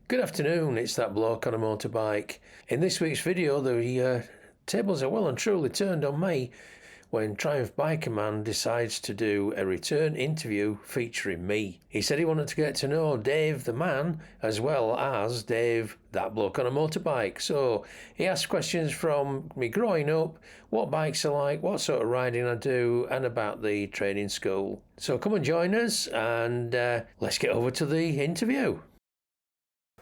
Good afternoon, it's that bloke on a motorbike. In this week's video, the tables are well and truly turned on me when Triumph Biker Man decides to do a return interview featuring me. He said he wanted to get to know Dave the man as well as Dave that bloke on a motorbike. So he asked questions from me growing up, what bikes are like, what sort of riding I do, and about the training school. So come and join us and let's get over to the interview.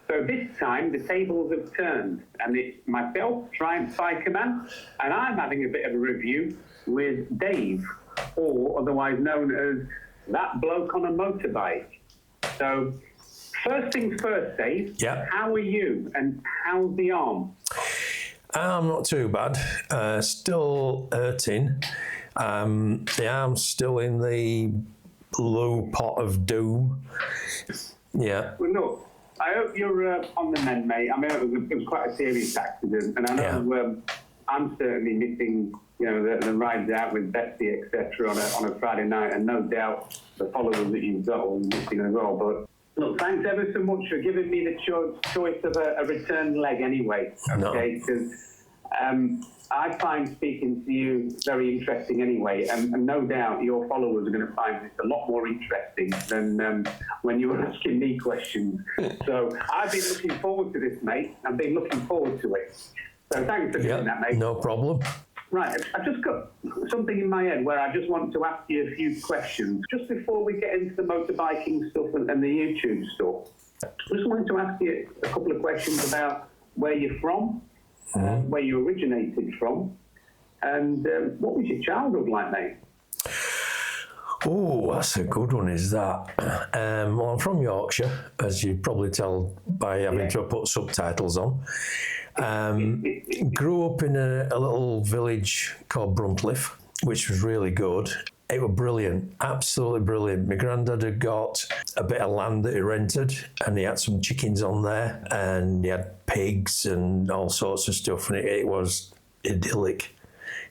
So this time the tables have turned and it's myself, Triumph Biker Man, and I'm having a bit of a review with Dave, or otherwise known as that bloke on a motorbike. So first things first, Dave, How are you and how's the arm? I'm not too bad, still hurting. The arm's still in the blue pot of doom. Yeah. Well, look, I hope you're on the mend, mate. I mean, it was quite a serious accident, and I know I'm certainly missing, the rides out with Betsy, etc. on a Friday night, and no doubt the followers that you've got will be missing as well. But look, thanks ever so much for giving me the choice of a return leg anyway. Okay, because I find speaking to you very interesting anyway, and no doubt your followers are going to find this a lot more interesting than when you were asking me questions. So I've been looking forward to this, mate. I've been looking forward to it. So thanks for doing that, mate. No problem. Right, I've just got something in my head where I just want to ask you a few questions. Just before we get into the motorbiking stuff and the YouTube stuff, I just wanted to ask you a couple of questions about where you're from, where you originated from, and what was your childhood like, mate? Oh, that's a good one, is that? Well, I'm from Yorkshire, as you probably tell by having to put subtitles on. Grew up in a little village called Bruntliff, which was really good. It was brilliant, absolutely brilliant. My granddad had got a bit of land that he rented, and he had some chickens on there, and he had pigs and all sorts of stuff, and it was idyllic.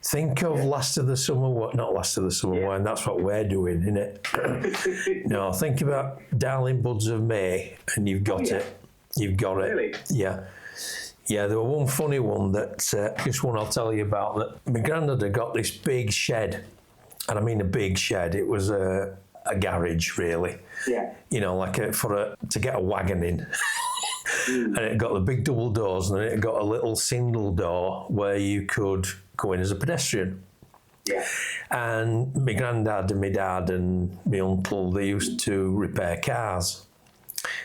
Think of Last of the Summer, not Last of the Summer Wine, that's what we're doing, innit? No, think about Darling Buds of May, and you've got it. You've got it. Really? Yeah. Yeah, there was one funny one that, just one I'll tell you about, that my granddad had got this big shed, and I mean a big shed. It was a garage, really. Yeah. Like to get a wagon in. And it got the big double doors, and then it got a little single door where you could go in as a pedestrian. Yeah. And my granddad and my dad and my uncle, they used to repair cars.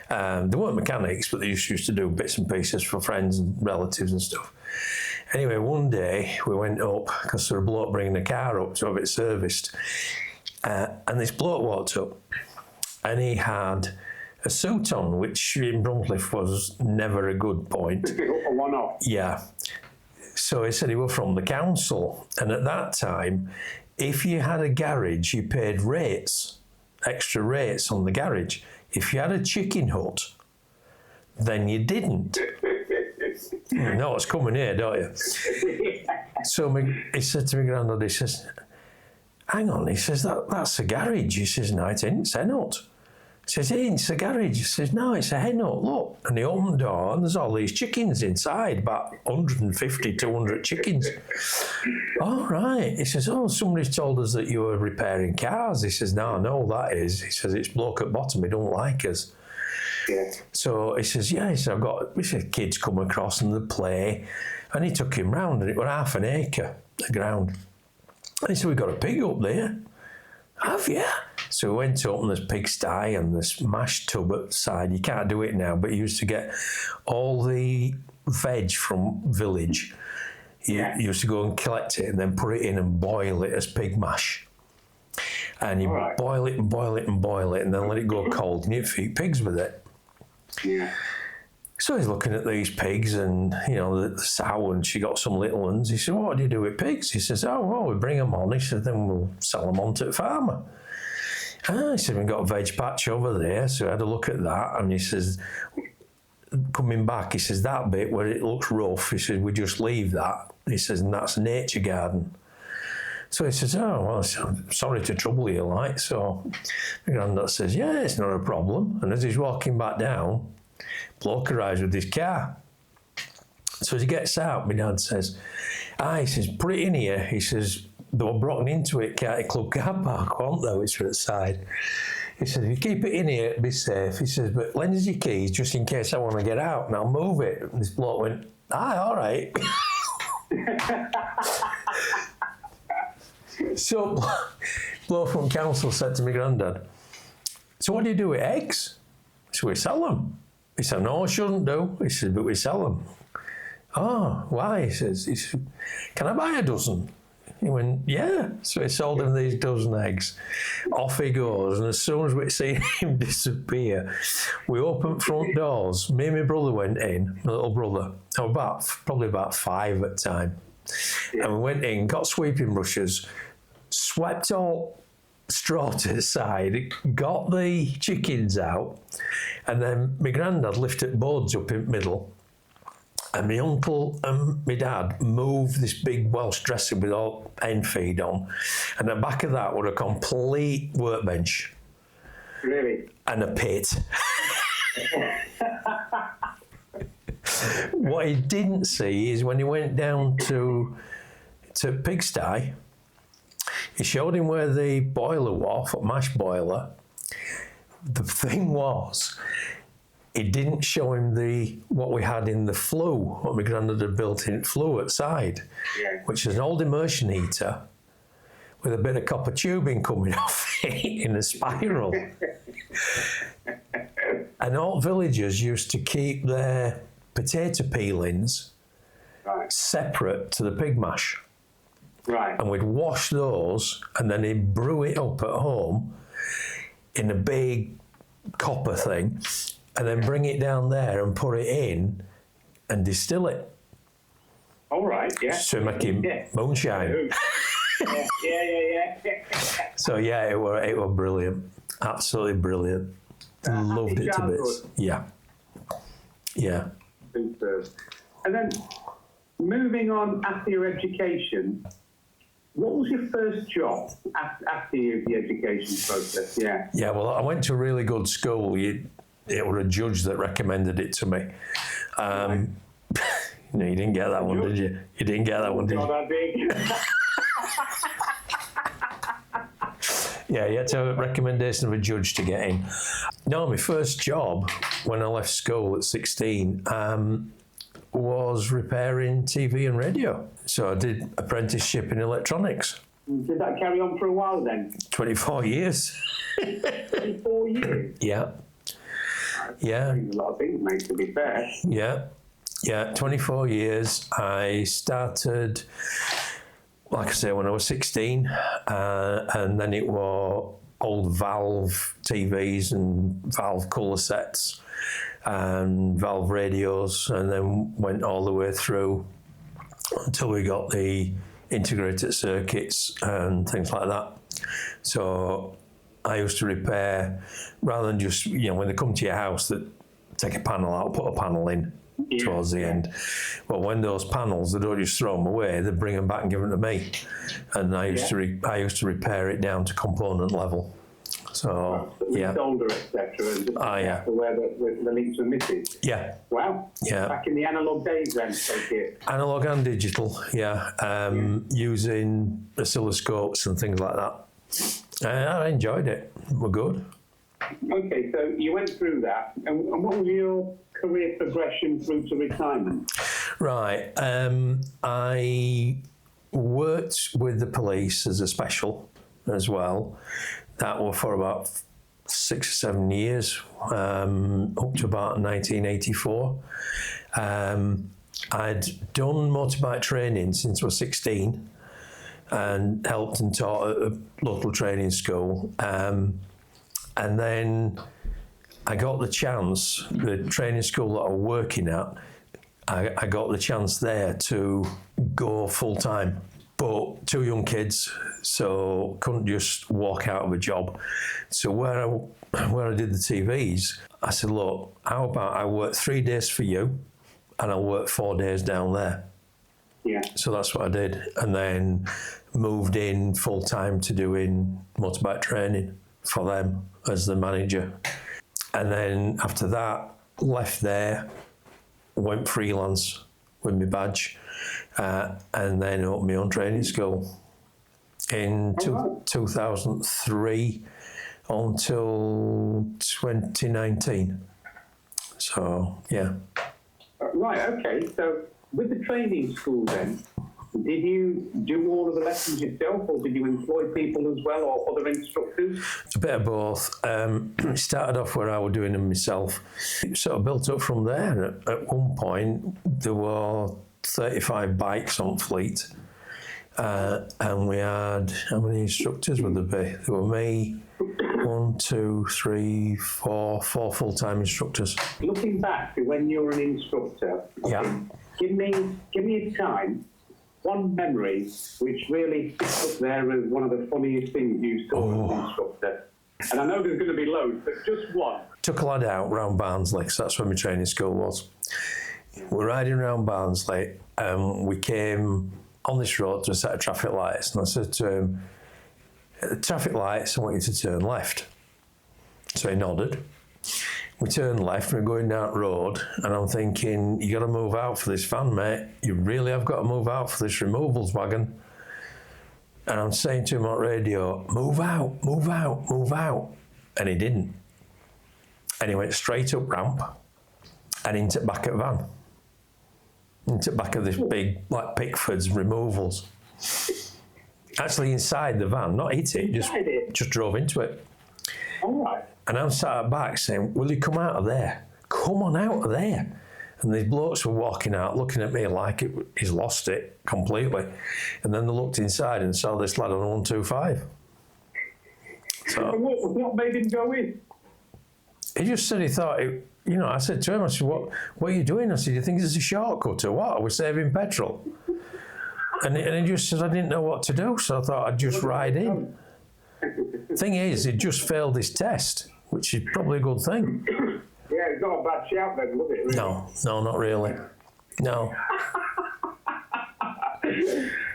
They weren't mechanics, but they used to do bits and pieces for friends and relatives and stuff. Anyway, one day we went up because there was a bloke bringing the car up to have it serviced. And this bloke walked up and he had a suit on, which in Bruntliff was never a good point. A one-off. Yeah. So he said he was from the council. And at that time, if you had a garage, you paid rates, extra rates on the garage. If you had a chicken hut, then you didn't. You know what's coming here, don't you? So he said to my granddad, he says, hang on, he says, that's a garage. He says, no, it ain't, it's a hen hut. He says, hey, it's a garage. He says, no, it's a hen hut, look. And he opened the door and there's all these chickens inside, about 150, 200 chickens. All right. He says, oh, somebody's told us that you were repairing cars. He says, no, that is. He says, it's bloke at bottom, he don't like us. Yeah. So he says, yeah, he said, kids come across and they play. And he took him round and it was half an acre, the ground. And he said, we've got a pig up there. Have you? So we went up and there's pigsty and this mash tub at the side. You can't do it now, but you used to get all the veg from village. You used to go and collect it and then put it in and boil it as pig mash. And you boil it and boil it and boil it and then let it go cold and you feed pigs with it. Yeah. So he's looking at these pigs and, the sow, and she got some little ones. He said, what do you do with pigs? He says, we bring them on. He said, then we'll sell them on to the farmer. He said, we've got a veg patch over there. So I had a look at that, and he says, coming back, he says, that bit where it looks rough, he says, we just leave that. He says, and that's a nature garden. So he says, oh, well, I'm sorry to trouble you, like. So my granddad says, yeah, it's not a problem. And as he's walking back down, bloke arrives with his car. So as he gets out, my dad says, he says, put it in here. He says, they were brought into it, club car park, weren't they, which were at the side. He said, if you keep it in here, it'll be safe. He says, but lend us your keys just in case I want to get out and I'll move it. And this bloke went, all right. So, bloke from council said to my granddad, so what do you do with eggs? So we sell them. He said, no, I shouldn't do. He said, but we sell them. Oh, why? He says, can I buy a dozen? He went, yeah. So he sold him these dozen eggs. Off he goes. And as soon as we see him disappear, we opened front doors. Me and my brother went in, my little brother. I was probably about 5 at the time. Yeah. And we went in, got sweeping brushes, swept all straw to the side, got the chickens out, and then my granddad lifted boards up in the middle. And my uncle and my dad moved this big Welsh dresser with all hen feed on. And the back of that were a complete workbench. Really? And a pit. What he didn't see is when he went down to pigsty, he showed him where the boiler was, a mash boiler. The thing was, it didn't show him what we had in the flue, what my granddad had built in flue outside, which is an old immersion heater with a bit of copper tubing coming off it in a spiral. And all villagers used to keep their potato peelings separate to the pig mash. Right. And we'd wash those and then he'd brew it up at home in a big copper thing, and then bring it down there and put it in and distill it. All right, yeah. So making moonshine. Yeah. So yeah, it were brilliant. Absolutely brilliant. Loved it to bits. Yeah. Superb. And then moving on after your education, what was your first job after the education process? Yeah, well, I went to a really good school. It was a judge that recommended it to me. You didn't get that one, did you? You didn't get that one, did you? Not that big. Yeah, you had to have a recommendation of a judge to get in. No, my first job when I left school at 16 was repairing TV and radio. So I did apprenticeship in electronics. Did that carry on for a while then? 24 years. 24 years? Yeah. A lot of things, mate, to be fair. Yeah, 24 years. I started, like I say, when I was 16, and then it was old valve TVs and valve colour sets and valve radios, and then went all the way through until we got the integrated circuits and things like that. So I used to repair, rather than just, when they come to your house, that take a panel out, put a panel in towards the end. Well, when those panels, they don't just throw them away, they bring them back and give them to me. And I used to repair it down to component level. So, solder, etc. And just where the links were missing. Yeah. Wow. Yeah. Back in the analog days then, take it. Analog and digital, using oscilloscopes and things like that. I enjoyed it. We're good. Okay, so you went through that, and what was your career progression through to retirement? Right. I worked with the police as a special as well. That was for about 6 or 7 years, up to about 1984. I'd done motorbike training since I was 16 and helped and taught at a local training school. And then I got the chance, the training school that I was working at, I got the chance there to go full time. But 2 young kids, so couldn't just walk out of a job. So where I did the TVs, I said, look, how about I work 3 days for you and I'll work 4 days down there. Yeah. So that's what I did. And then moved in full time to doing motorbike training for them as the manager. And then after that, left there, went freelance with my badge, and then opened my own training school in 2003 until 2019. So, yeah. Right, okay. So with the training school then, did you do all of the lessons yourself, or did you employ people as well, or other instructors? A bit of both. It started off where I was doing them myself. It sort of built up from there. At one point, there were 35 bikes on fleet. And we had, how many instructors would there be? There were me, 1, 2, 3, 4 full-time instructors. Looking back to when you were an instructor, give me a time, one memory which really sticks up there as one of the funniest things you saw as an instructor. And I know there's going to be loads, but just one. Took a lad out round Barnsley, so that's where my training school was. We're riding around Barnsley, and we came on this road to a set of traffic lights, and I said to him, at the traffic lights, I want you to turn left. So he nodded. We turned left, and we're going down the road, and I'm thinking, you got to move out for this van, mate. You really have got to move out for this removals wagon. And I'm saying to him on radio, move out, move out, move out. And he didn't. And he went straight up ramp and into the back of the van. Into the back of this big, like Pickford's removals. Actually inside the van, not hit it, just drove into it. All right. And I'm sat at the back saying, will you come out of there? Come on out of there. And these blokes were walking out, looking at me like he's lost it completely. And then they looked inside and saw this lad on a 125. So what made him go in? He just said he thought, I said to him, I said, what are you doing? I said, you think it's a shortcut or what? Are we saving petrol? And he just said, I didn't know what to do, so I thought I'd just ride in. Thing is, he just failed his test, which is probably a good thing. Yeah, it's not a bad shout then, was it? Really? No, not really. No.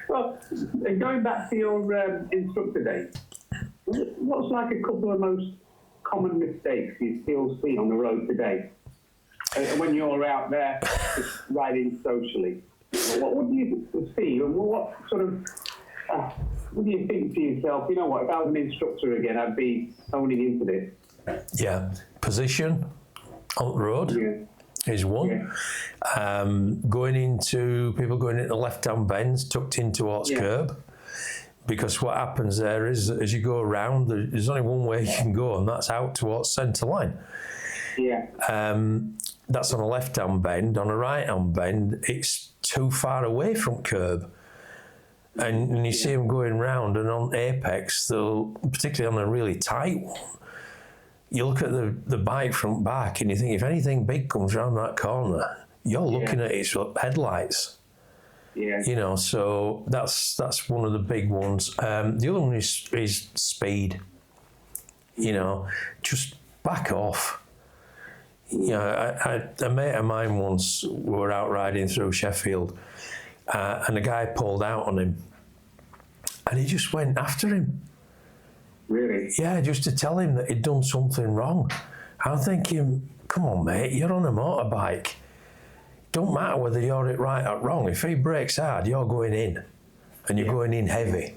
Well, going back to your instructor days, what's like a couple of most common mistakes you still see on the road today? When you're out there just riding socially, what do you see? What sort of, what do you think to yourself, you know what, if I was an instructor again, I'd be honing into this? Yeah, position on the road is one. Yeah. People going into left-hand bends tucked in towards curb. Because what happens there is, as you go around, there's only one way you can go, and that's out towards centre line. Yeah. That's on a left-hand bend. On a right-hand bend, it's too far away from curb. And you see them going round, and on apex, particularly on a really tight one, you look at the bike front back, and you think, if anything big comes round that corner, you're looking at its headlights. Yeah. So that's one of the big ones. The other one is speed. Just back off. A mate of mine once, we were out riding through Sheffield, and a guy pulled out on him, and he just went after him. Really? Yeah, just to tell him that he'd done something wrong. I'm thinking, come on, mate, you're on a motorbike. Don't matter whether you're it right or wrong. If he brakes hard, you're going in, and you're going in heavy.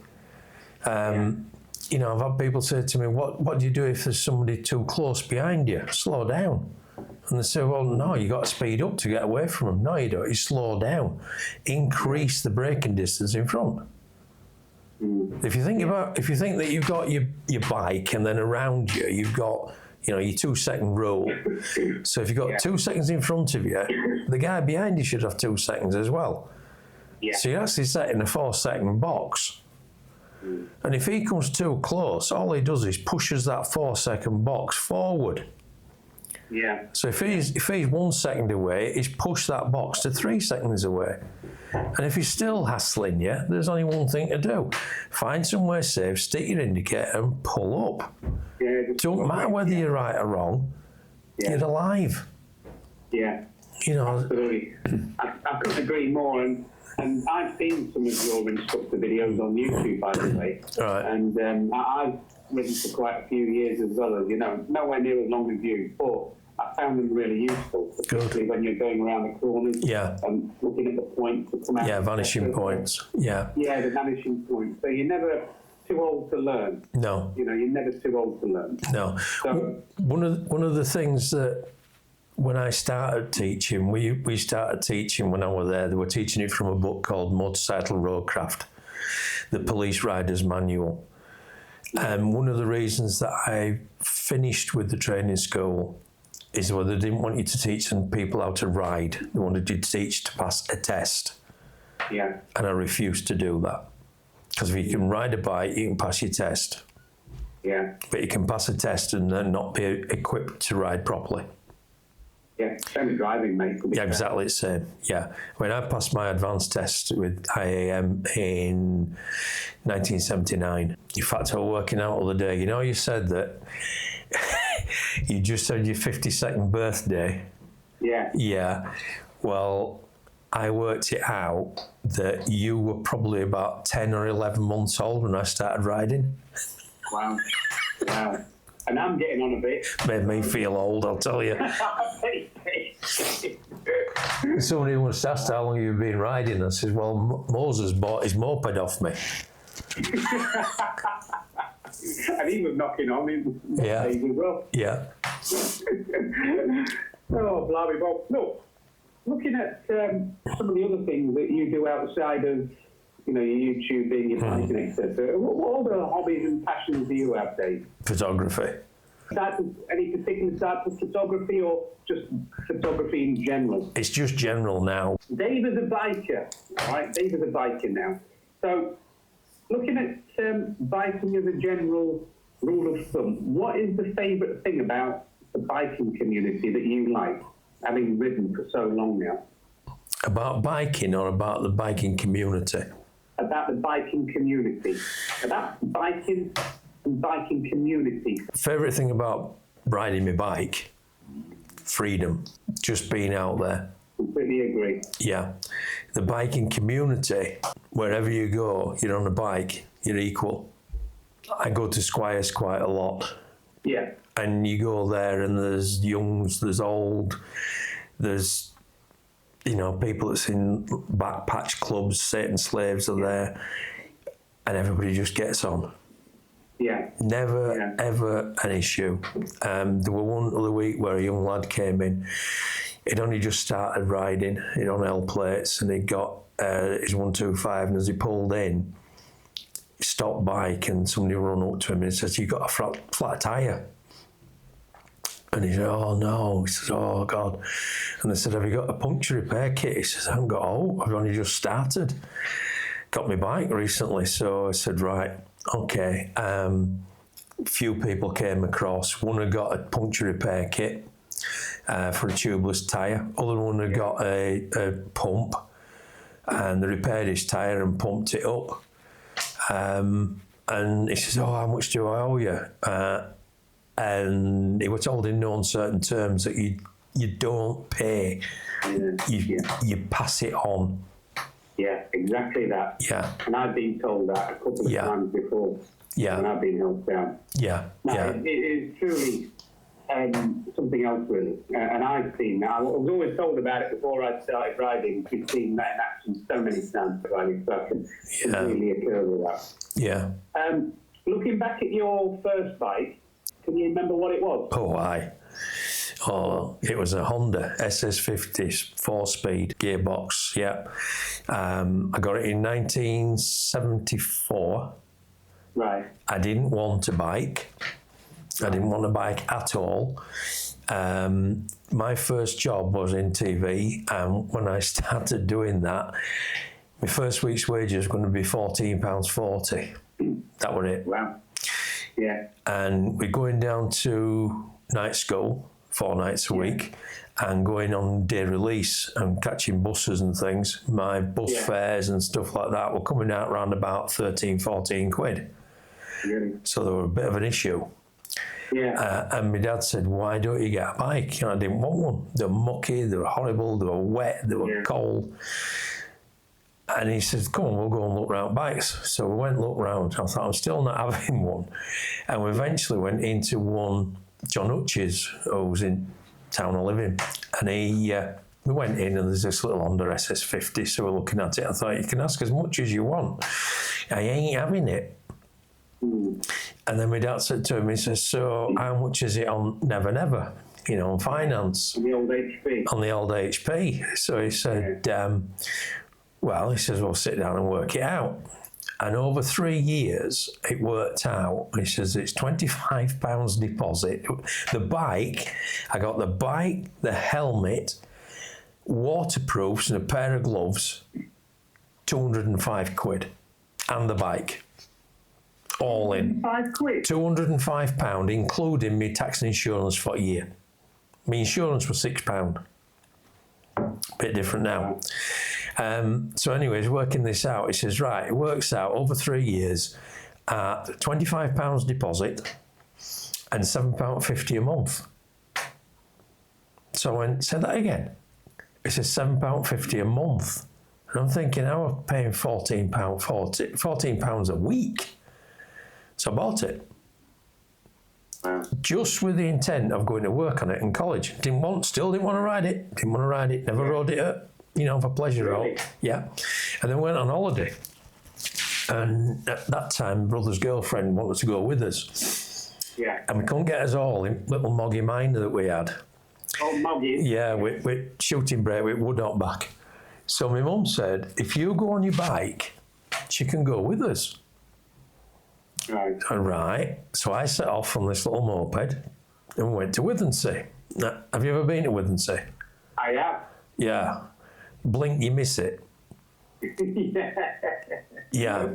I've had people say to me, what do you do if there's somebody too close behind you? Slow down. And they say, well, no, you got to speed up to get away from them. No, you don't. You slow down. Increase the braking distance in front. If you think that you've got your bike, and then around you, you've got your 2-second rule. So if you've got 2 seconds in front of you, the guy behind you should have 2 seconds as well. Yeah. So you're actually setting a 4-second box. And if he comes too close, all he does is pushes that 4-second box forward. Yeah. So if he's 1 second away, he's pushed that box to 3 seconds away. And if he's still hassling you, there's only one thing to do. Find somewhere safe, stick your indicator and pull up. Yeah, don't matter whether you're right or wrong, you're alive. Yeah. Absolutely. I couldn't agree more. And I've seen some of your instructor videos on YouTube, by the way. Right. And I've ridden for quite a few years as well, as nowhere near as long as you. But I found them really useful, particularly when you're going around the corners and looking at the points to come out. Yeah, vanishing points. Yeah. Yeah, the vanishing points. So you're never too old to learn. No. You know, you're never too old to learn. No. So, one of the things that when I started teaching, we started teaching when I was there. They were teaching it from a book called Motorcycle Roadcraft, the Police Rider's Manual. And one of the reasons that I finished with the training school is they didn't want you to teach people how to ride. They wanted you to teach to pass a test. Yeah. And I refused to do that. Because if you can ride a bike, you can pass your test. Yeah. But you can pass a test and then not be equipped to ride properly. Yeah, same with driving, mate. Yeah, exactly the same. Yeah. When I passed my advanced test with IAM in 1979, in fact, I was working out the other day. You know, you said that you just had your 52nd birthday. Yeah. Yeah. Well, I worked it out that you were probably about 10 or 11 months old when I started riding. Wow. Wow. And I'm getting on a bit. Made me feel old, I'll tell you. Somebody once asked how long you've been riding. I said, well, Moses bought his moped off me. And he was knocking on him. Yeah. As well. Yeah. Oh, blimey. Well, look, looking at some of the other things that you do outside of, you know, your YouTubing, your biking, etc. What other hobbies and passions do you have, Dave? Photography. Any particular type of photography or just photography in general? It's just general now. Dave is a biker, all right? Dave is a biker now. So, looking at biking as a general rule of thumb, what is the favourite thing about the biking community that you like, having ridden for so long now? About biking or about the biking community? About the biking community. About biking and biking community. Favourite thing about riding my bike? Freedom. Just being out there. Completely agree. Yeah. The biking community, wherever you go, you're on a bike, you're equal. I go to Squires quite a lot. Yeah. And you go there and there's youngs, there's old, there's, you know, people that's in back patch clubs, Satan slaves are there, and everybody just gets on. Yeah. Never, ever an issue. There were one other week where a young lad came in. He'd only just started riding. He'd on L plates and he'd got his 125, and as he pulled in, he stopped bike and somebody ran up to him and says, "You got a flat tyre?" And he said, "Oh no." He says, "Oh God." And they said, "Have you got a puncture repair kit?" He says, "I haven't got all. I've only just started. Got my bike recently." So I said, "Right, okay." Few people came across. One had got a puncture repair kit for a tubeless tyre. Other one had got a pump, and they repaired his tyre and pumped it up. And he says, "Oh, how much do I owe you?" And he was told in no uncertain terms that you don't pay, you pass it on. Yeah, exactly that. Yeah. And I've been told that a couple of times before. Yeah. When I've been helped down. Yeah. No, Yeah. it is truly something else, really. And I've seen that. I was always told about it before I started riding. We've seen that in action so many times riding, so I can completely occur with that. Yeah. Looking back at your first bike, can you remember what it was? Oh, aye. Oh, it was a Honda SS50 4-speed gearbox. Yeah. I got it in 1974. Right. I didn't want a bike. I didn't want a bike at all. My first job was in TV, and when I started doing that, my first week's wages was going to be £14.40. That was it. Wow. Yeah. And we're going down to night school 4 nights a week and going on day release and catching buses and things. My bus fares and stuff like that were coming out around about 13, 14 quid. Really? So they were a bit of an issue. Yeah. And my dad said, "Why don't you get a bike?" And I didn't want one. They were mucky, they were horrible, they were wet, they were cold. And he said, "Come on, we'll go and look round bikes." So we went and looked round. I thought, I'm still not having one. And we eventually went into one, John Hutch's, who was in town I live in. And we went in and there's this little Honda SS50, so we're looking at it. I thought, you can ask as much as you want. I ain't having it. And then my dad said to him, he says, so how much is it on Never Never, on finance? On the old HP. On the old HP. So he said, well, he says, we'll sit down and work it out. And over 3 years, it worked out. He says, it's £25 deposit. The bike, I got the bike, the helmet, waterproofs and a pair of gloves, 205 quid. And the bike. All in. £5? £205, including me tax and insurance for a year. My insurance was £6. Bit different now. So anyways, working this out, he says, right, it works out over 3 years at £25 deposit and £7.50 a month. So I went, say that again. It says £7.50 a month. And I'm thinking, I was paying £14 a week. So I bought it. Wow. Just with the intent of going to work on it in college. Still didn't want to ride it. Never rode it up, for pleasure. Really? Yeah. And then went on holiday. And at that time, brother's girlfriend wanted to go with us. Yeah. And we couldn't get us all in little moggy Minder that we had. Oh, moggy? Yeah, with shooting brake with wood out back. So my mum said, if you go on your bike, she can go with us. Right. Right. So I set off on this little moped and went to Withensea. Now, have you ever been to Withensea? I have. Yeah. Blink, you miss it. Yeah.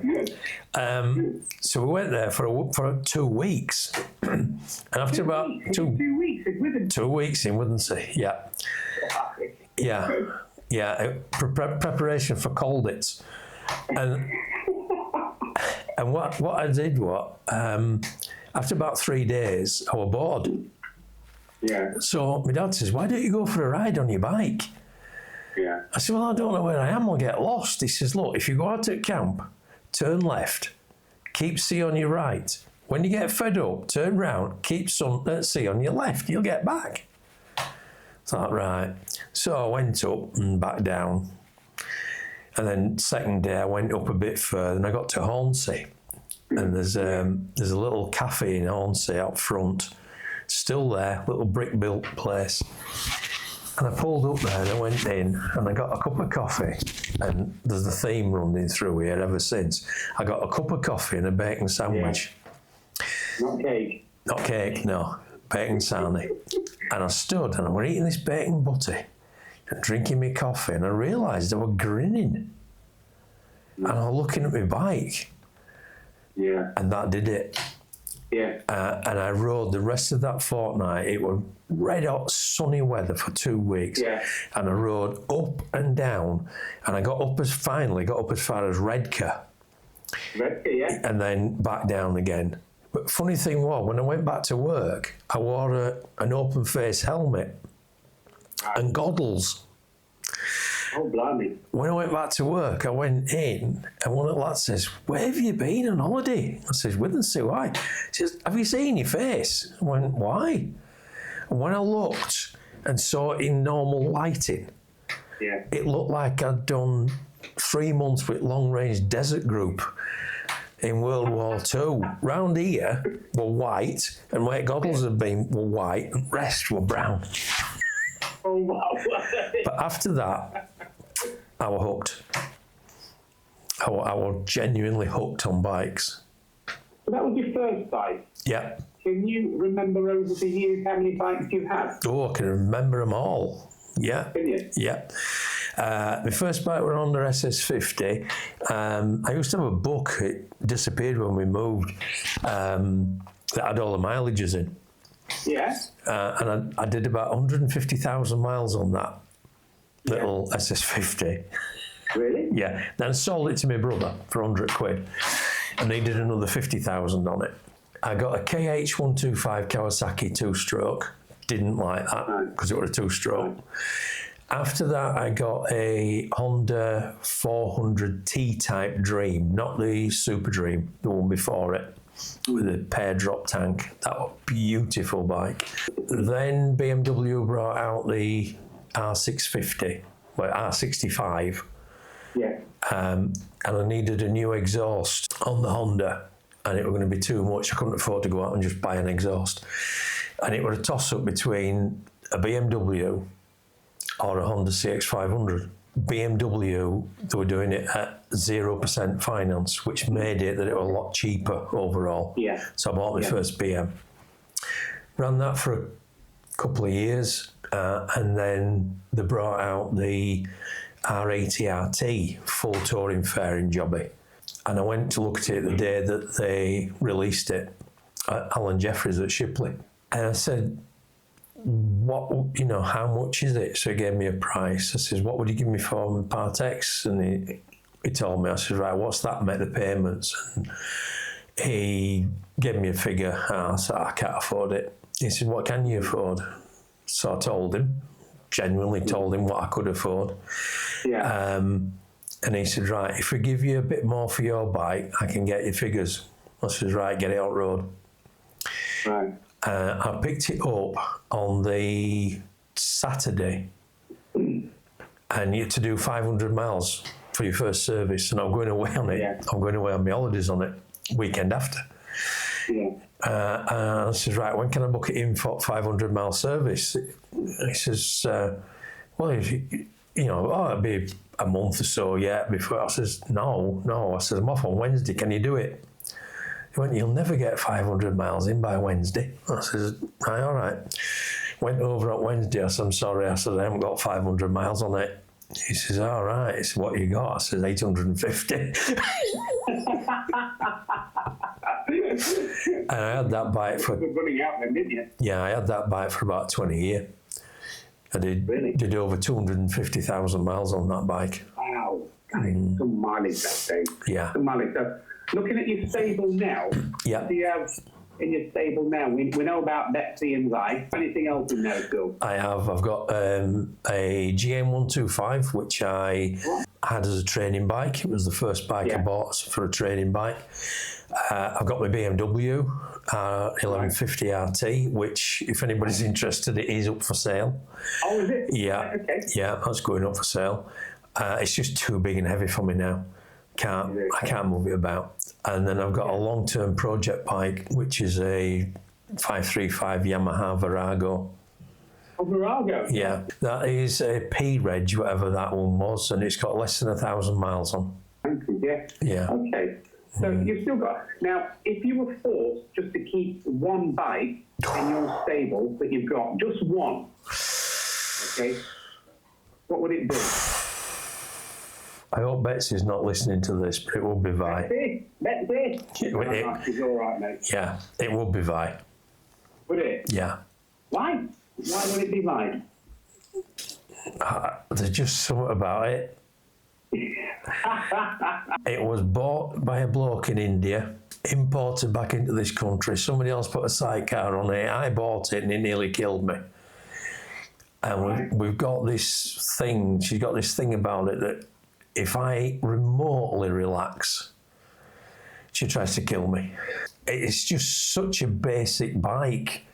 So we went there for 2 weeks. And after about 2 weeks in Withensea? 2 weeks in Withensea, yeah. Yeah. Yeah. Preparation for Colditz. And what I did after about 3 days, I was bored. Yeah. So my dad says, why don't you go for a ride on your bike? Yeah. I said, well, I don't know where I am, I'll get lost. He says, look, if you go out at camp, turn left, keep C on your right. When you get fed up, turn round, keep C on your left, you'll get back. I thought, right. So I went up and back down. And then second day I went up a bit further and I got to Hornsey. And there's a little cafe in Hornsey out front, still there, little brick built place. And I pulled up there and I went in and I got a cup of coffee, and there's the theme running through here ever since. I got a cup of coffee and a bacon sandwich. Yeah. Not cake? Not cake, no. Bacon sarnie. And I stood and I was eating this bacon butty and drinking my coffee, and I realised I was grinning. And I was looking at my bike. Yeah. And that did it. Yeah. And I rode the rest of that fortnight. It was red hot sunny weather for 2 weeks. Yeah. And I rode up and down, and I finally got up as far as Redcar. Redcar, yeah. And then back down again. But funny thing was, when I went back to work, I wore an open face helmet and goggles. Oh, blimey. When I went back to work, I went in, and one of the lads says, where have you been on holiday? I says, Withensea, why? He says, have you seen your face? I went, why? And when I looked and saw it in normal lighting, yeah, it looked like I'd done 3 months with Long Range Desert Group in World War II. Round here were white, and where goggles had been were white, and the rest were brown. Oh, wow. But after that, I was hooked. I was genuinely hooked on bikes. So that was your first bike? Yeah. Can you remember over the years how many bikes you had? Oh, I can remember them all. Yeah. Can you? Yeah. My first bike was Honda SS50. I used to have a book. It disappeared when we moved. That had all the mileages in. Yeah. And I did about 150,000 miles on that little SS50. Really? Yeah. Then I sold it to my brother for 100 quid. And he did another 50,000 on it. I got a KH125 Kawasaki 2-stroke. Didn't like that because it was a 2-stroke. After that, I got a Honda 400 T-type Dream, not the Super Dream, the one before it. with a pair drop tank. That was a beautiful bike. Then BMW brought out the R650, well, R65. Yeah. And I needed a new exhaust on the Honda, and it was going to be too much. I couldn't afford to go out and just buy an exhaust. And it was a toss-up between a BMW or a Honda CX500. BMW, they were doing it at 0% finance, which made it that it was a lot cheaper overall. Yeah. So I bought my first BM. Ran that for a couple of years, and then they brought out the R80 RT full touring fairing jobby. And I went to look at it the day that they released it at Alan Jeffries at Shipley. And I said, what, you know, how much is it? So he gave me a price. I says, what would you give me for Part X? And he told me. I said, right, what's that, make the payments? And he gave me a figure. I said, I can't afford it. He said, what can you afford? So I told him, genuinely told him what I could afford. Yeah. And he said, right, if we give you a bit more for your bike, I can get your figures. I said, right, get it on road. Right. I picked it up on the Saturday, and you had to do 500 miles for your first service, and I'm going away on it. Yeah. I'm going away on my holidays on it, weekend after. Yeah. And I says, right, when can I book it in for 500 mile service? He says, well, if you know, it'll be a month or so yet before. I says, no. I says, I'm off on Wednesday. Can you do it? He went, you'll never get 500 miles in by Wednesday. I says, right, all right. Went over on Wednesday. I said, I'm sorry. I said, I haven't got 500 miles on it. He says, all right. He said, what you got? I says, 850. And I had that bike for... running out then, didn't you? Yeah, I had that bike for about 20 years. I did over 250,000 miles on that bike. Wow. Some mileage that day. Yeah. Some mileage. So, looking at your stable now, Yeah. what do you have in your stable now? We know about Betsy and Zi. Anything else in there, Phil? I've got a GM125, which I had as a training bike. It was the first bike I bought for a training bike. I've got my BMW 1150 RT, which, if anybody's interested, it is up for sale. Oh, is it? Yeah, Okay. yeah, that's going up for sale. It's just too big and heavy for me now. I can't move it about. And then I've got a long-term project bike, which is a 535 Yamaha Virago. Oh, Virago? Yeah, that is a P-Reg, whatever that one was, and it's got less than 1,000 miles on. Thank you, yeah. Yeah. Okay. So you've still got... Now, if you were forced just to keep one bike in your stable that you've got, just one, okay, what would it be? I hope Betsy's not listening to this, but it will be Vi. Betsy? She's all right, mate. Yeah, it would be Vi. Would it? Yeah. Why? Why would it be Vi? There's just something about it. It was bought by a bloke in India, imported back into this country. Somebody else put a sidecar on it. I bought it and it nearly killed me. And we've got this thing, she's got this thing about it that if I remotely relax, she tries to kill me. It's just such a basic bike.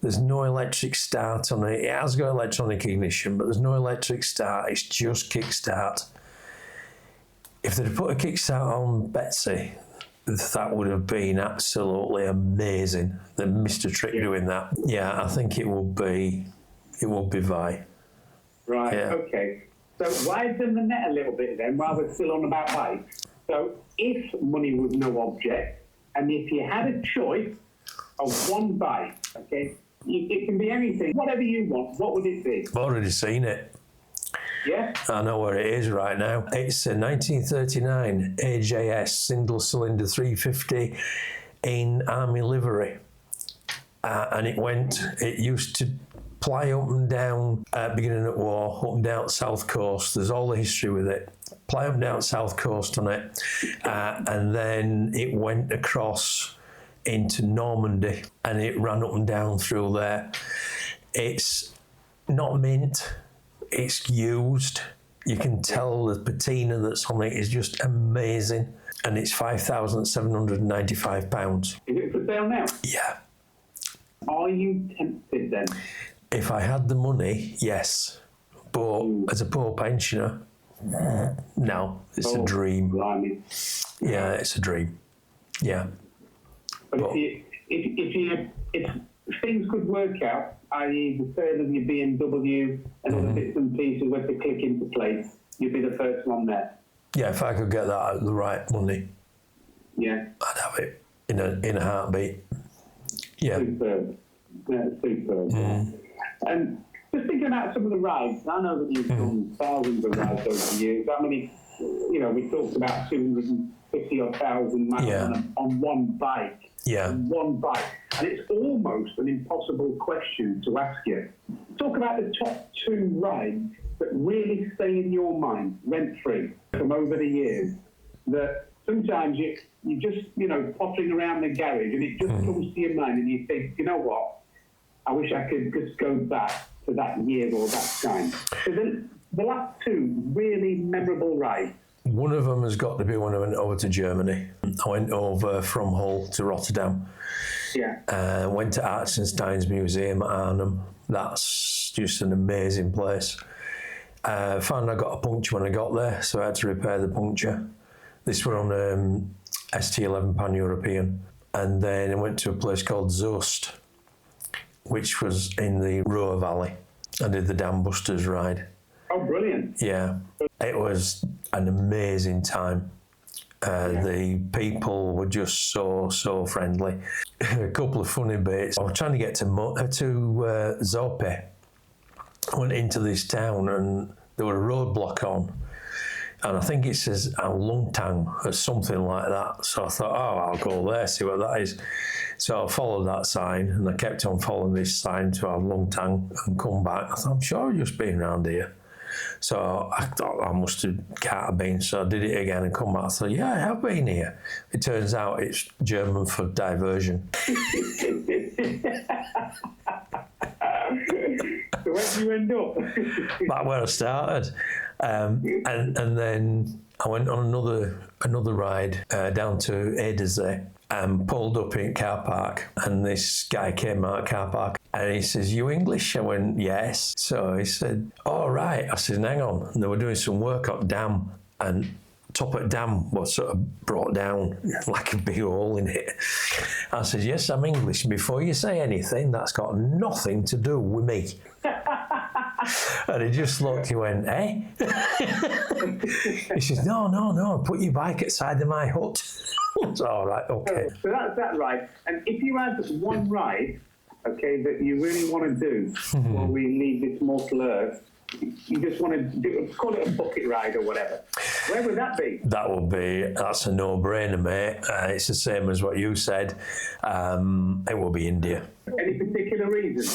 There's no electric start on it. It has got electronic ignition, but there's no electric start. It's just kickstart. If they'd put a kickstart on Betsy, that would have been absolutely amazing. They missed a trick doing that. Yeah, I think it would be Vi. Right, Yeah. okay. So widen the net a little bit then, while we're still on about bikes. So if money was no object, and if you had a choice of one bike, okay, it can be anything, whatever you want, what would it be? I've already seen it. Yeah? I know where it is right now. It's a 1939 AJS single-cylinder 350 in Army livery. And it used to ply up and down beginning at war, up and down South Coast. There's all the history with it. Ply up and down South Coast on it. And then it went across into Normandy and it ran up and down through there. It's not mint. It's used. You can tell the patina that's on it is just amazing. And it's £5,795. Is it for sale now? Yeah. Are you tempted then? If I had the money, yes. But as a poor pensioner, no, it's a dream. Blimey. Yeah, it's a dream. Yeah. But if things could work out, i.e. the sale of your BMW and other bits and pieces were to click into place, you'd be the first one there. Yeah, if I could get that at the right money, yeah, I'd have it in a heartbeat. Yeah. Superb. Yeah, superb. And just thinking about some of the rides, I know that you've done thousands of rides over the years. How many, we talked about 250 or 1,000 miles on one bike. Yeah. On one bike. And it's almost an impossible question to ask you. Talk about the top 2 rides that really stay in your mind, rent-free, from over the years, that sometimes you're just, pottering around the garage and it just comes to your mind and you think, you know what, I wish I could just go back to that year or that time. So the last 2 really memorable rides. One of them has got to be when I went over to Germany. I went over from Hull to Rotterdam. Yeah. Went to Artsenstein's Museum at Arnhem. That's just an amazing place. Found I got a puncture when I got there, so I had to repair the puncture. This were on ST11 Pan-European. And then I went to a place called Zost, which was in the Ruhr Valley. I did the Dam Busters ride. Oh, brilliant. Yeah, it was an amazing time. The people were just so friendly. A couple of funny bits. I was trying to get to Zope. I went into this town and there were a roadblock on. And I think it says Lungtang or something like that. So I thought, I'll go there, see what that is. So I followed that sign and I kept on following this sign to Lungtang and come back. I thought, I'm sure I've just been around here. So I thought I can't have been. So I did it again and come back. I thought, yeah, I have been here. It turns out it's German for diversion. So where did you end up? Back where I started. And then I went on another ride down to Edersee and pulled up in car park, and this guy came out of car park and he says, "You English?" I went, "Yes." So he said, "All right." I said, "Hang on." And they were doing some work up dam, and top of dam was sort of brought down like a big hole in it. I said, "Yes, I'm English. Before you say anything, that's got nothing to do with me." And he just looked, he went, "Eh?" He says, no, put your bike outside of my hut. It's all right, okay. So that's that ride. And if you had one ride, okay, that you really want to do before we leave this mortal earth, you just want to call it a bucket ride or whatever, where would that be? That's a no-brainer, mate. It's the same as what you said. It will be India. Any particular reason?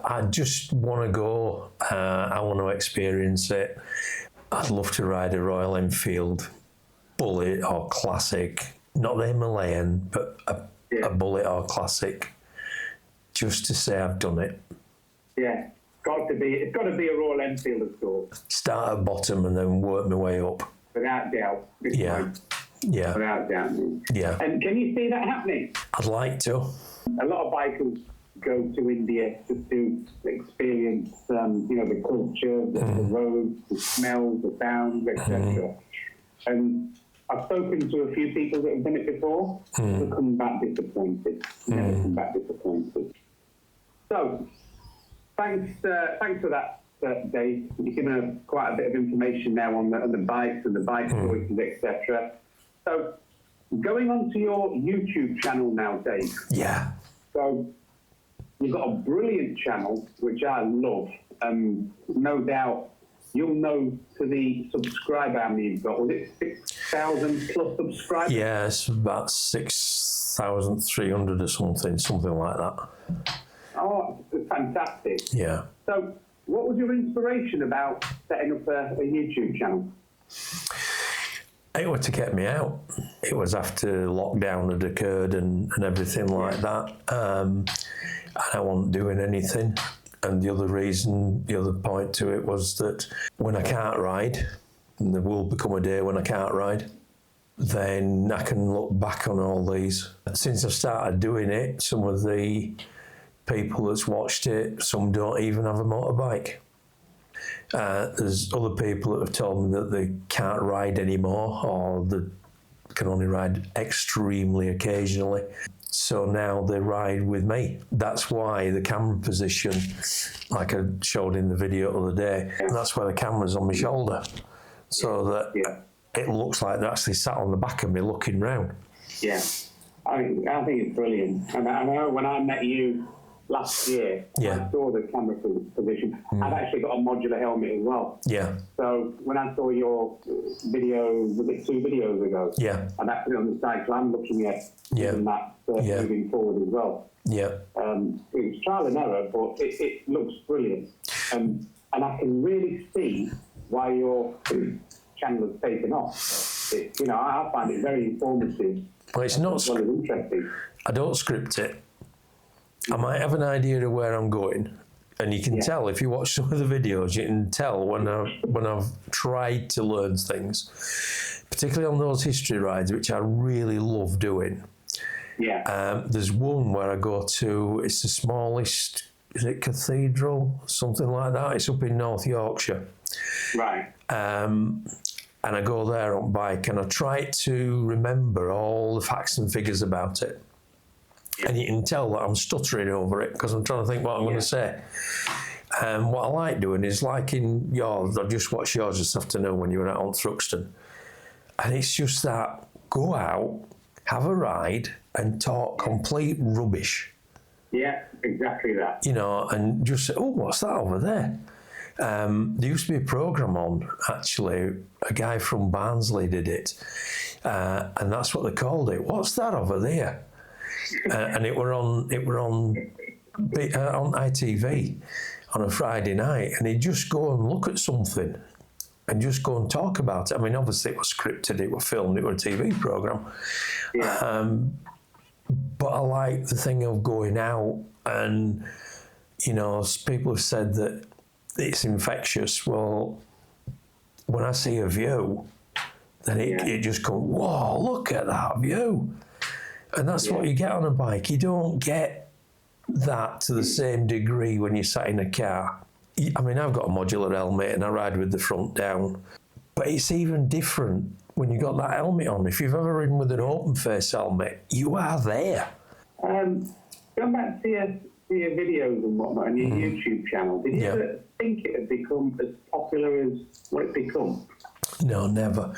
I just want to go. I want to experience it. I'd love to ride a Royal Enfield Bullet or Classic, not the Himalayan, but a Bullet or Classic, just to say I've done it. Yeah, it's got to be a Royal Enfield of sorts. Start at bottom and then work my way up. Without doubt. Yeah. Without doubt. Yeah. And can you see that happening? I'd like to. A lot of bikers go to India just to experience, the culture, the roads, the smells, the sounds, etc. And I've spoken to a few people that have done it before. Never come back disappointed. Never come back disappointed. So, thanks for that, Dave. You've given us quite a bit of information now on the bikes and the bike choices, etc. So, going on to your YouTube channel now, Dave. Yeah. So, you've got a brilliant channel, which I love. No doubt you'll know to the subscriber how many you've got. Was it 6,000 plus subscribers? Yeah, it's about 6,300 or something like that. Oh, it's fantastic. Yeah. So, what was your inspiration about setting up a YouTube channel? It was to get me out. It was after lockdown had occurred and everything like that. And I wasn't doing anything. And the other reason, the other point to it was that when I can't ride, and there will become a day when I can't ride, then I can look back on all these. Since I've started doing it, some of the people that's watched it, some don't even have a motorbike. There's other people that have told me that they can't ride anymore, or they can only ride extremely occasionally. So now they ride with me. That's why the camera position, like I showed in the video the other day, that's why the camera's on my shoulder, so that it looks like they're actually sat on the back of me looking round. Yeah, I think it's brilliant. And I know when I met you last year, I saw the camera position. I've actually got a modular helmet as well. Yeah. So when I saw your video, was it 2 videos ago? Yeah. And that put it on the side, so I'm looking at that moving forward as well. Yeah. It was trial and error, but it looks brilliant. And I can really see why your channel has taken off. I find it very informative. Well, it's not as well as interesting. I don't script it. I might have an idea of where I'm going, and you can tell if you watch some of the videos. You can tell when I've tried to learn things, particularly on those history rides, which I really love doing. Yeah. There's one where I go to. It's the smallest. Is it Cathedral? Something like that. It's up in North Yorkshire. Right. And I go there on bike, and I try to remember all the facts and figures about it. And you can tell that I'm stuttering over it because I'm trying to think what I'm going to say. And what I like doing is, like in yours, I just watched yours this afternoon when you were out on Thruxton. And it's just that, go out, have a ride, and talk complete rubbish. Yeah, exactly that. And just say, oh, what's that over there? There used to be a programme on, actually, a guy from Barnsley did it. And that's what they called it. What's that over there? And it were on ITV on a Friday night, and he'd just go and look at something and just go and talk about it. I mean, obviously it was scripted, it was filmed, it was a TV programme. Yeah. But I like the thing of going out, and people have said that it's infectious. Well, when I see a view, then it just goes, whoa, look at that view. And that's what you get on a bike. You don't get that to the same degree when you're sat in a car. I mean, I've got a modular helmet and I ride with the front down. But it's even different when you've got that helmet on. If you've ever ridden with an open face helmet, you are there. Going back to your videos and whatnot and your YouTube channel, did you ever think it had become as popular as what it's become? No, never.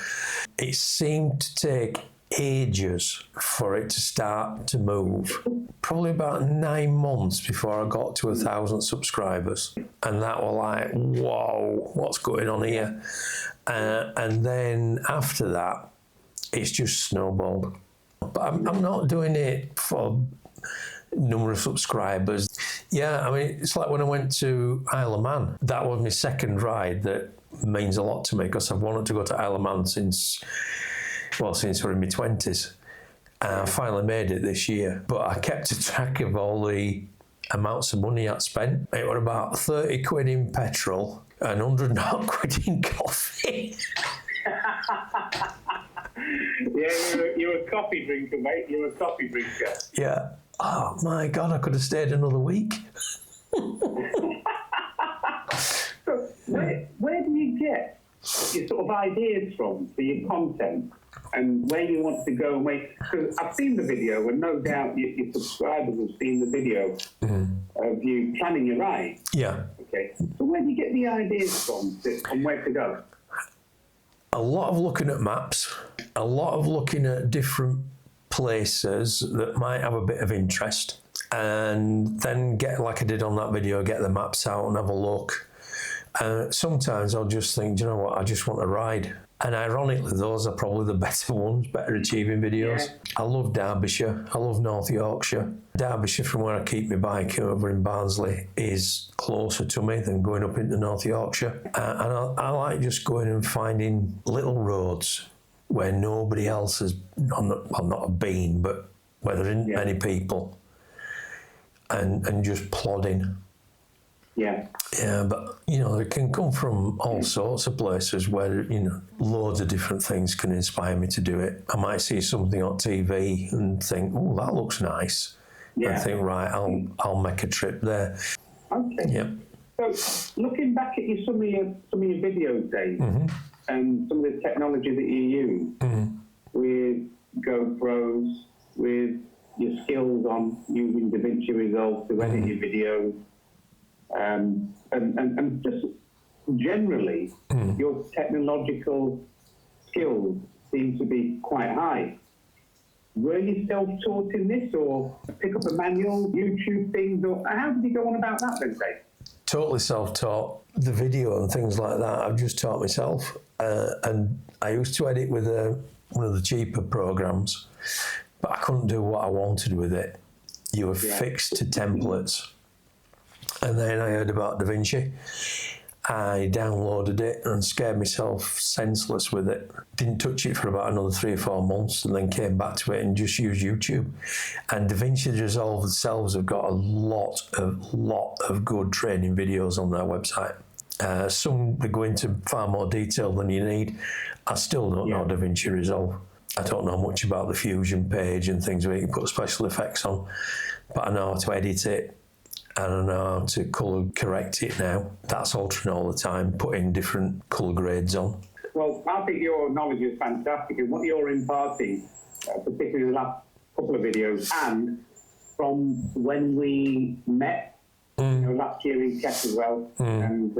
It seemed to take ages for it to start to move. Probably about 9 months before I got to 1,000 subscribers, and that was like, whoa, what's going on here? And then after that, it's just snowballed. But I'm not doing it for number of subscribers. Yeah, I mean, it's like when I went to Isle of Man. That was my second ride that means a lot to me, because I've wanted to go to Isle of Man since we're in my 20s. I finally made it this year, but I kept a track of all the amounts of money I'd spent. It was about 30 quid in petrol and 100 quid in coffee. Yeah, you're a coffee drinker, mate. You're a coffee drinker. Yeah. Oh, my God, I could have stayed another week. So where do you get your sort of ideas from for your content? And where you want to go and wait? Because I've seen the video, and no doubt your subscribers have seen the video of you planning your ride. Yeah. Okay. So where do you get the ideas from on where to go? A lot of looking at maps, a lot of looking at different places that might have a bit of interest, and then get, like I did on that video, get the maps out and have a look. Sometimes I'll just think, do you know what, I just want to ride. And ironically, those are probably the better ones, better achieving videos. Yeah. I love Derbyshire. I love North Yorkshire. Derbyshire, from where I keep my bike over in Barnsley, is closer to me than going up into North Yorkshire. And I like just going and finding little roads where nobody else has, not been, but where there isn't many people, and just plodding. Yeah. Yeah, but, it can come from all sorts of places where, loads of different things can inspire me to do it. I might see something on TV and think, oh, that looks nice. Yeah. And think, right, I'll make a trip there. Okay. Yeah. So looking back at some of your videos, Dave, and some of the technology that you use with GoPros, with your skills on using DaVinci Resolve to edit your videos, and just generally, your technological skills seem to be quite high. Were you self-taught in this, or pick up a manual, YouTube things, or how did you go on about that then, Dave? Totally self-taught. The video and things like that, I've just taught myself. And I used to edit with one of the cheaper programs, but I couldn't do what I wanted with it. You were fixed to templates. And then I heard about DaVinci. I downloaded it and scared myself senseless with it. Didn't touch it for about another 3 or 4 months, and then came back to it and just used YouTube. And DaVinci Resolve themselves have got a lot of good training videos on their website. Some that go into far more detail than you need. I still don't know DaVinci Resolve. I don't know much about the Fusion page and things where you can put special effects on, but I know how to edit it. I don't know how to colour correct it now. That's altering all the time, putting different colour grades on. Well, I think your knowledge is fantastic, and what you're imparting, particularly in the last couple of videos, and from when we met last year in Kent as well, and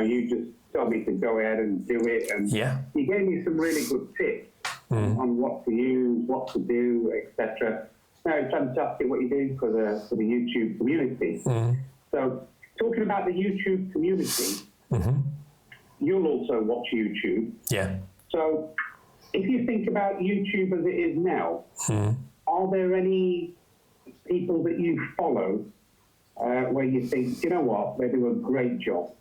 you just told me to go ahead and do it, and you gave me some really good tips on what to use, what to do, etc. No, it's fantastic what you're doing for the YouTube community. So, talking about the YouTube community, you'll also watch YouTube. Yeah. So, if you think about YouTube as it is now, are there any people that you follow where you think, you know what, they do a great job?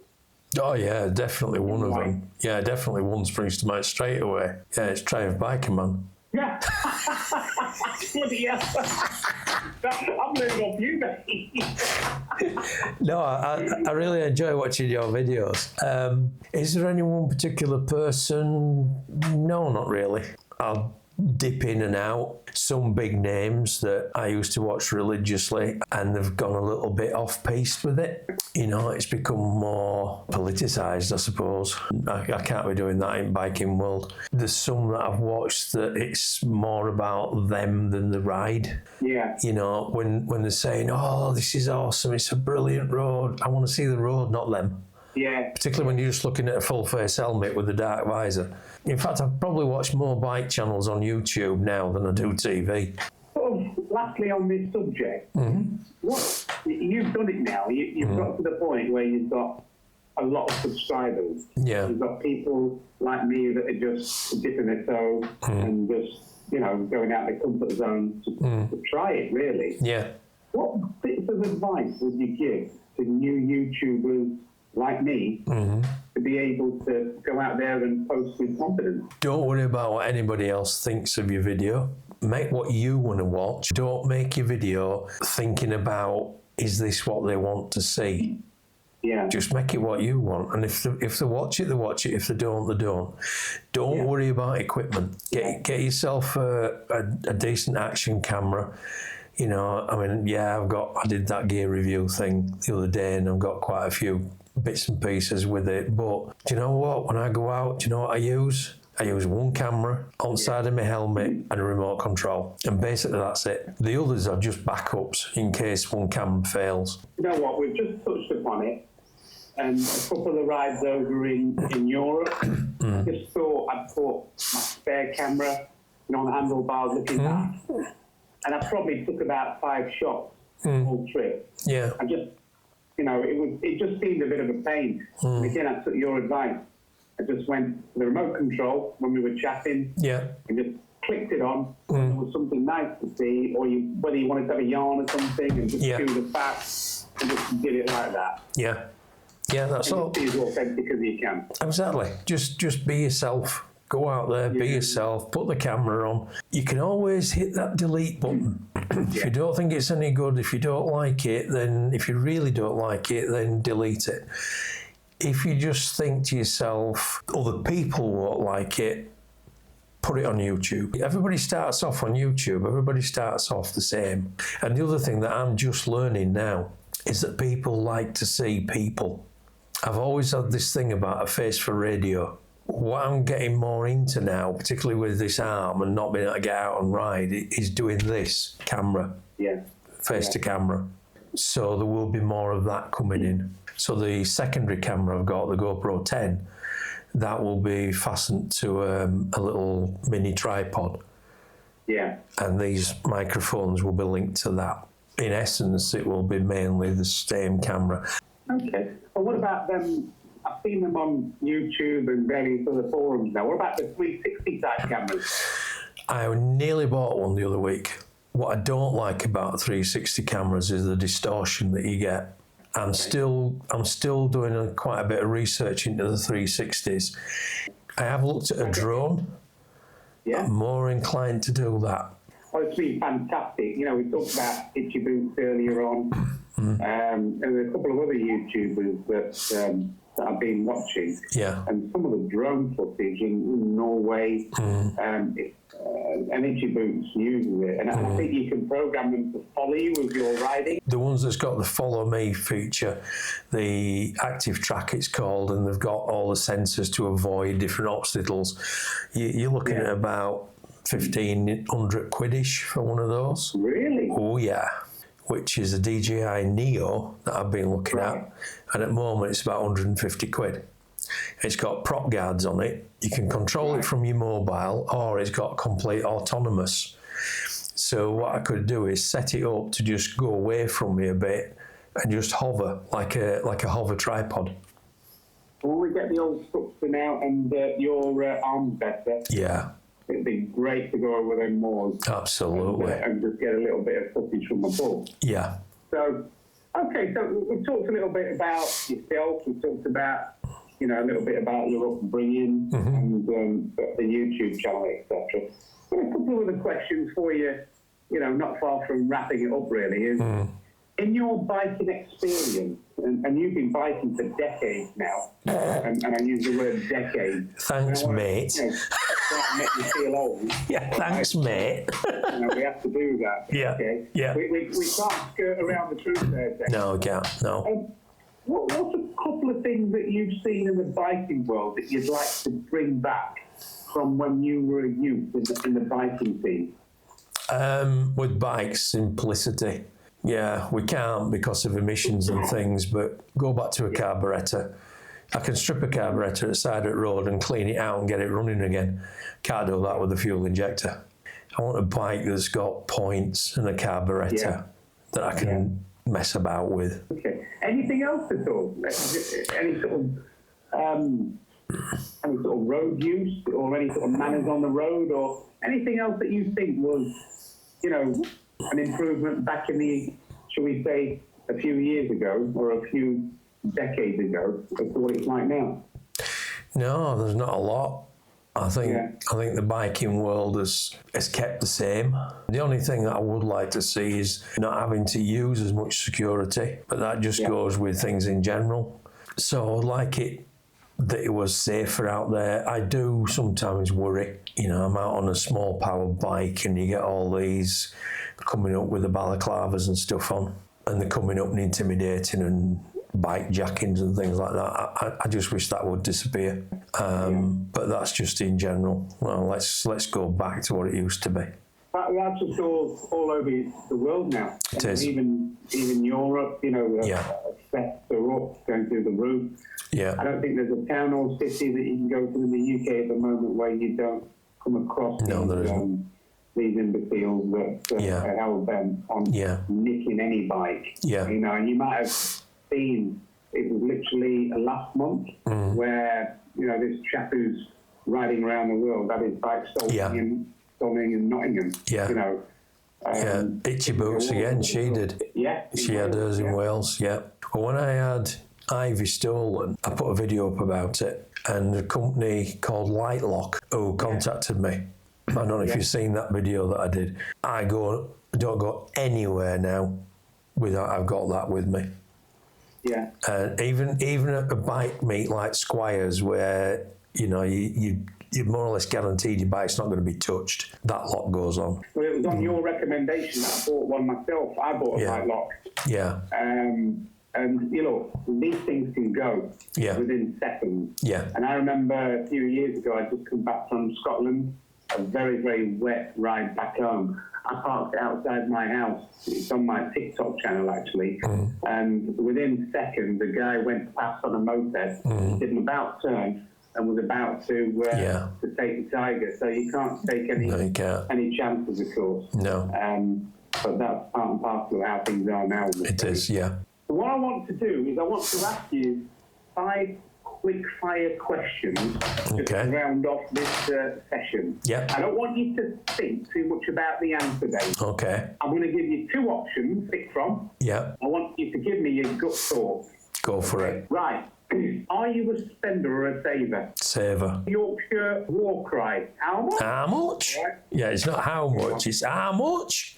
Oh yeah, definitely one of them. Yeah, definitely one springs to mind straight away. Yeah, it's Triumph Biker Man. Yeah. Bloody hell. I'm learning off you, mate. No, I really enjoy watching your videos. Is there any one particular person? No, not really. I'll dip in and out. Some big names that I used to watch religiously, and they've gone a little bit off-piste with it. It's become more politicised, I suppose. I can't be doing that in biking world. There's some that I've watched that it's more about them than the ride. Yeah. When they're saying, oh, this is awesome, it's a brilliant road. I want to see the road, not them. Yeah. Particularly when you're just looking at a full-face helmet with a dark visor. In fact, I've probably watched more bike channels on YouTube now than I do TV. Lastly, on this subject, what you've done it now. You've got to the point where you've got a lot of subscribers. Yeah. You've got people like me that are just dipping their toe and just going out their comfort zone to try it. Really. Yeah. What bits of advice would you give to new YouTubers like me to be able to go out there and post with confidence? Don't worry about what anybody else thinks of your video. Make what you want to watch. Don't make your video thinking about, is this what they want to see? Yeah. Just make it what you want. And if they watch it, they watch it. If they don't, they don't. Don't worry about equipment. Get yourself a decent action camera. I did that gear review thing the other day, and I've got quite a few bits and pieces with it. But do you know what? When I go out, do you know what I use? I use one camera on the side of my helmet and a remote control. And basically that's it. The others are just backups in case one camera fails. You know what? We've just touched upon it. And a couple of the rides over in Europe, I just thought I'd put my spare camera on the handlebars looking back. And I probably took about 5 shots the whole trip. Yeah. I just, it just seemed a bit of a pain. And again, I took your advice. I just went to the remote control when we were chatting. Yeah. And just clicked it on. And there was something nice to see, or whether you wanted to have a yarn or something, and just do the fat and just did it like that. Yeah. Yeah, that's all. Be as authentic as you can. Exactly. Just be yourself. Go out there, be yourself, put the camera on. You can always hit that delete button If you don't think it's any good, if you don't like it, then if you really don't like it, then delete it. If you just think to yourself, other people won't like it, put it on YouTube. Everybody starts off on YouTube. Everybody starts off the same. And the other thing that I'm just learning now is that people like to see people. I've always had this thing about a face for radio. What I'm getting more into now, particularly with this arm and not being able to get out and ride, is doing this camera, face to camera. So there will be more of that coming in. So the secondary camera I've got, the GoPro 10, that will be fastened to a little mini tripod. Yeah. And these microphones will be linked to that. In essence, it will be mainly the same camera. Okay. Well, what about them? I've seen them on YouTube and various other forums now. What about the 360 type cameras? I nearly bought one the other week. What I don't like about 360 cameras is the distortion that you get. I'm still doing quite a bit of research into the 360s. I have looked at a drone. Yeah. I'm more inclined to do that. Oh, it's been fantastic. You know, we talked about Itchy Boots earlier on. And there's a couple of other YouTubers that I've been watching. Yeah. And some of the drone footage in Norway, and Itchy Boots uses it. And I think you can program them to follow you as you're riding. The ones that's got the follow me feature, the active track it's called, and they've got all the sensors to avoid different obstacles. You're looking at about 1,500 quidish for one of those. Really? Oh yeah. Which is a DJI Neo that I've been looking at. And at the moment it's about 150 quid. It's got prop guards on it. You can control it from your mobile, or it's got complete autonomous. So what I could do is set it up to just go away from me a bit and just hover like a hover tripod. When we get the old Instructor now and your arm's better, it'd be great to go over them more. Absolutely. And just get a little bit of footage from above. Yeah. So, okay, so we've talked a little bit about yourself. We've talked about, you know, a little bit about your upbringing and the YouTube channel, etc. Got a couple of other questions for you, you know, not far from wrapping it up really, is in your biking experience, and you've been biking for decades now, and I use the word decade. Thanks, mate. You know, that make you feel old. Yeah, thanks, mate. You know, we have to do that. Yeah, okay? yeah. We can't skirt around the truth there, Dave. No, we can't, no. What's a couple of things that you've seen in the biking world that you'd like to bring back from when you were a youth in the biking scene? With bikes, simplicity. Yeah, we can't because of emissions and things, but go back to a carburettor. I can strip a carburettor at the side of the road and clean it out and get it running again. Can't do that with a fuel injector. I want a bike that's got points and a carburettor that I can mess about with. Okay. Anything else at all? Any sort of road use or any sort of manners on the road or anything else that you think was, you know, an improvement back in the, shall we say, a few years ago or a few decades ago as to what it's like now? No, there's not a lot. I think the biking world has kept the same. The only thing that I would like to see is not having to use as much security, but that just goes with things in general. So I would like it that it was safer out there. I do sometimes worry. You know, I'm out on a small power bike and you get all these coming up with the balaclavas and stuff on, and they're coming up and intimidating and bike jackings and things like that. I just wish that would disappear. But that's just in general. Well, let's go back to what it used to be. That's just all over the world now. It is. Even Europe, you know, thefts are up, going through the roof. Yeah. I don't think there's a town or city that you can go to in the UK at the moment where you don't come across these imbeciles that are hell-bent on nicking any bike. Yeah. You know, and you might have seen, it was literally last month where, you know, this chap who's riding around the world had his bike stolen in Nottingham. Yeah. You know. Itchy Boots again, she did. Yeah. She had hers in Wales, Well, when I had Ivy stolen, I put a video up about it, and a company called Lightlock who contacted me. I don't know if you've seen that video that I did. I go I don't go anywhere now without I've got that with me. Yeah. Even at a bike meet like Squires, where you're more or less guaranteed your bike's not going to be touched, that lock goes on. Well, it was on your recommendation that I bought one myself. I bought a bike lock. Yeah. And these things can go within seconds. Yeah. And I remember a few years ago, I'd just come back from Scotland, a very, very wet ride back home. I parked outside my house. It's on my TikTok channel, actually. And within seconds, a guy went past on a moped, did an about turn, and was about to take the Tiger. So you can't take any chances, of course. No. But that's part and parcel of how things are now. It is, yeah. What I want to do is I want to ask you 5 quick-fire questions just to round off this session. Yeah. I don't want you to think too much about the answer, Dave. Okay. I'm going to give you 2 options to pick from. Yeah. I want you to give me your gut thought. Go for it. Right. Are you a spender or a saver? Saver. Yorkshire war cry. How much? How much? Right. Yeah, it's not how much, it's how much.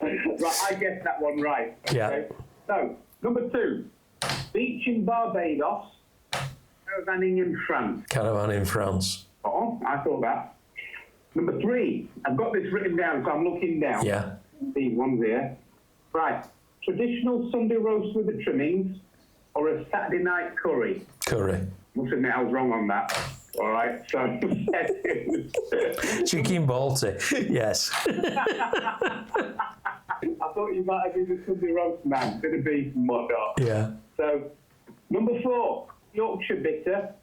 Right, I guessed that one right. Yeah. Okay. So, number 2. Beach in Barbados, caravanning in France. Caravan in France. Oh, I thought that. Number 3, I've got this written down, so I'm looking down. Yeah. These ones here. Right. Traditional Sunday roast with the trimmings or a Saturday night curry? Curry. Must admit I was wrong on that. All right. So, Chicken balti. Yes. I thought you might have been the Sunday roast man, bit of beef and whatnot. Yeah. So, number 4, Yorkshire bitter.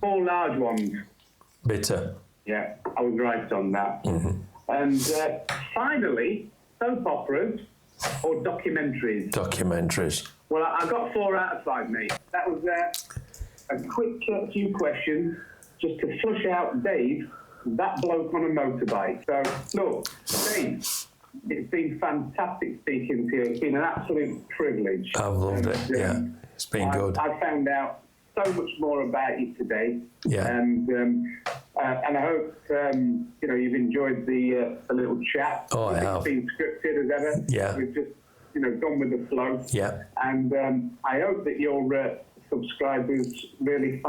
4 large ones. Bitter. Yeah, I was right on that. And finally, soap operas or documentaries? Documentaries. Well, I got 4 out of 5, mate. That was a quick few questions just to flush out Dave, that bloke on a motorbike. So, look, Dave, it's been fantastic speaking to you. It's been an absolute privilege. I've loved it, yeah. It's been good. I found out so much more about you today. Yeah. And I hope, you've enjoyed the little chat. Oh, I have. It's been scripted as ever. Yeah. We've just, gone with the flow. Yeah. And I hope that your subscribers really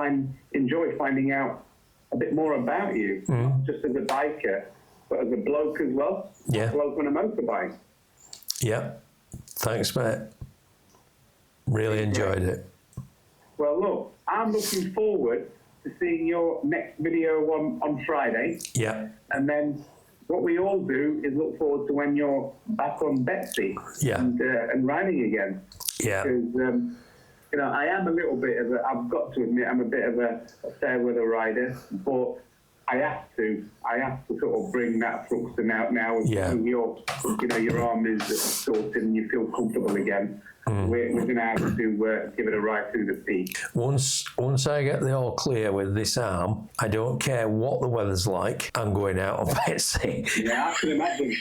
enjoy finding out a bit more about you, not just as a biker, but as a bloke as well. Yeah. A bloke on a motorbike. Yeah. Thanks, mate. Really enjoyed it. Well, look, I'm looking forward to seeing your next video on Friday. Yeah. And then what we all do is look forward to when you're back on Betsy and riding again. Yeah. Because, I am a little bit of I've got to admit, I'm a bit of a fair weather rider, but I have to sort of bring that Thruxton out now. Yeah. Your arm is sorted and you feel comfortable again. We're going to have to give it a ride through the peak. Once I get the all clear with this arm, I don't care what the weather's like, I'm going out on Betsy. Yeah, I can imagine.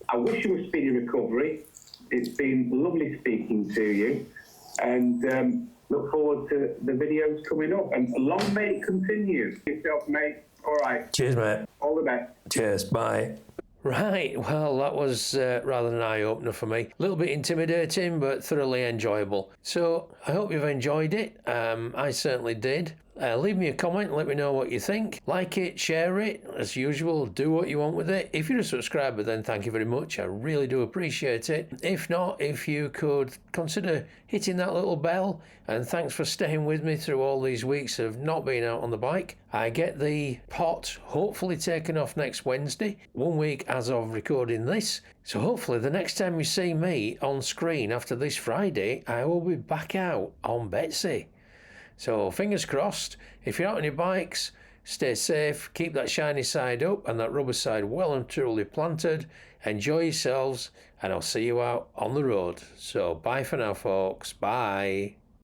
I wish you a speedy recovery. It's been lovely speaking to you, and look forward to the videos coming up. And long may it continue. Yourself, mate. All right. Cheers, mate. All the best. Cheers. Bye. Right, well, that was rather an eye-opener for me. A little bit intimidating, but thoroughly enjoyable. So, I hope you've enjoyed it. I certainly did. Leave me a comment, let me know what you think. Like it, share it, as usual, do what you want with it. If you're a subscriber, then thank you very much. I really do appreciate it. If not, if you could consider hitting that little bell, and thanks for staying with me through all these weeks of not being out on the bike. I get the pot hopefully taken off next Wednesday, 1 week as of recording this. So hopefully the next time you see me on screen after this Friday, I will be back out on Betsy. So fingers crossed. If you're out on your bikes, stay safe, keep that shiny side up and that rubber side well and truly planted. Enjoy yourselves, and I'll see you out on the road. So bye for now, folks. Bye.